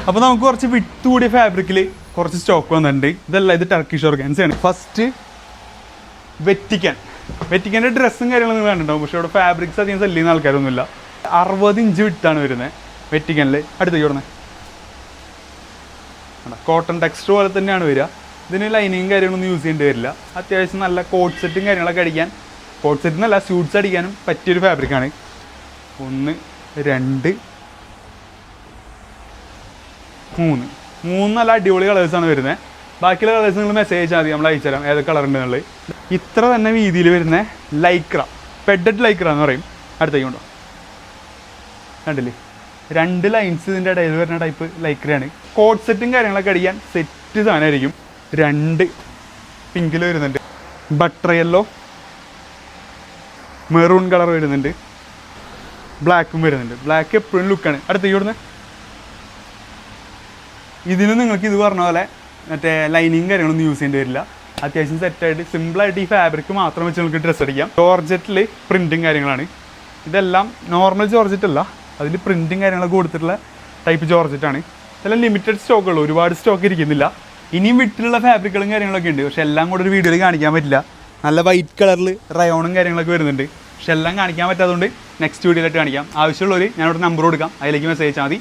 അപ്പോൾ നമുക്ക് കുറച്ച് വിട്ട് കൂടിയ ഫാബ്രിക്കിൽ കുറച്ച് സ്റ്റോക്ക് വന്നിട്ടുണ്ട്. ഇതല്ല, ഇത് ടർക്കിഷ് ഓർഗാൻസയാണ്. ഫസ്റ്റ് വെറ്റിക്കൻ്റെ ഡ്രസ്സും കാര്യങ്ങളും നിങ്ങൾ കണ്ടിട്ടുണ്ടാവും. പക്ഷേ ഇവിടെ ഫാബ്രിക്സ് അധികം സെല്ല് ചെയ്യുന്ന ആൾക്കാരൊന്നുമില്ല. 60 ഇഞ്ച് വിട്ടാണ് വരുന്നത് വെറ്റിക്കനിൽ. അടുത്തേക്ക് കൊടുക്കുന്നത് കോട്ടൺ ടെക്സ്റ്റ് പോലെ തന്നെയാണ് വരിക. ഇതിന് ലൈനിങ്ങും കാര്യങ്ങളൊന്നും യൂസ് ചെയ്യേണ്ടി വരില്ല. അത്യാവശ്യം നല്ല കോട്ട് സെറ്റും കാര്യങ്ങളൊക്കെ അടിക്കാൻ, കോട്ട് സെറ്റ് എന്നല്ല സ്യൂട്ട്സ് അടിക്കാനും പറ്റിയൊരു ഫാബ്രിക്കാണ്. 1 2 3 നല്ല അടിപൊളി കളേഴ്സാണ് വരുന്നത്. ബാക്കിയുള്ള കളേഴ്സ് നിങ്ങൾ മെസ്സേജ് അയച്ചാൽ മതി, നമ്മൾ അയച്ചു തരാം ഏത് കളർ ഉണ്ടെന്നുള്ളത്. ഇത്ര തന്നെ വീതിയിൽ വരുന്ന ലൈക്ര, പെഡഡ് ലൈക്ര എന്ന് പറയും. അടുത്തേക്ക് കൊണ്ടോ, കണ്ടില്ലേ 2 ലൈൻസ് ഇതിൻ്റെ ഇടയിൽ വരുന്ന ടൈപ്പ് ലൈക്രയാണ്. കോട്ട് സെറ്റും കാര്യങ്ങളൊക്കെ അടിക്കാൻ സെറ്റ് സാധനമായിരിക്കും. 2 പിങ്കിൽ വരുന്നുണ്ട്, ബട്ടർ യെല്ലോ, മെറൂൺ കളർ വരുന്നുണ്ട്, ബ്ലാക്കും വരുന്നുണ്ട്. ബ്ലാക്ക് എപ്പോഴും ലുക്കാണ്. അടുത്തേക്ക് കൊടുക്കുന്നത് ഇതിന് നിങ്ങൾക്ക് ഇത് പറഞ്ഞ പോലെ മറ്റേ ലൈനിങ് കാര്യങ്ങളൊന്നും യൂസ് ചെയ്യേണ്ടി വരില്ല. അത്യാവശ്യം സെറ്റായിട്ട് സിമ്പിളായിട്ട് ഈ ഫാബ്രിക് മാത്രം വെച്ച് നിങ്ങൾക്ക് ഡ്രസ്സ് അടിക്കാം. ജോർജറ്റിൽ പ്രിൻറ്റും കാര്യങ്ങളാണ്. ഇതെല്ലാം നോർമൽ ജോർജറ്റ് അല്ല, അതിൽ പ്രിൻറ്റും കാര്യങ്ങളൊക്കെ കൊടുത്തിട്ടുള്ള ടൈപ്പ് ജോർജറ്റാണ്. ഇതെല്ലാം ലിമിറ്റഡ് സ്റ്റോക്കുള്ളൂ, ഒരുപാട് സ്റ്റോക്ക് ഇരിക്കുന്നില്ല. ഇനിയും വിട്ടിലുള്ള ഫാബ്രിക്കുകളും കാര്യങ്ങളൊക്കെ ഉണ്ട്, പക്ഷെ എല്ലാം കൂടെ ഒരു വീഡിയോയിൽ കാണിക്കാൻ പറ്റില്ല. നല്ല വൈറ്റ് കളറിൽ റയോണും കാര്യങ്ങളൊക്കെ വരുന്നുണ്ട്, പക്ഷെ എല്ലാം കാണിക്കാൻ പറ്റാത്തതുകൊണ്ട് നെക്സ്റ്റ് വീഡിയോയിലായിട്ട് കാണിക്കാം. ആവശ്യമുള്ളവർ ഞാനിവിടെ നമ്പർ കൊടുക്കാം, അതിലേക്ക് മെസ്സേജ് അയച്ചാൽ മതി.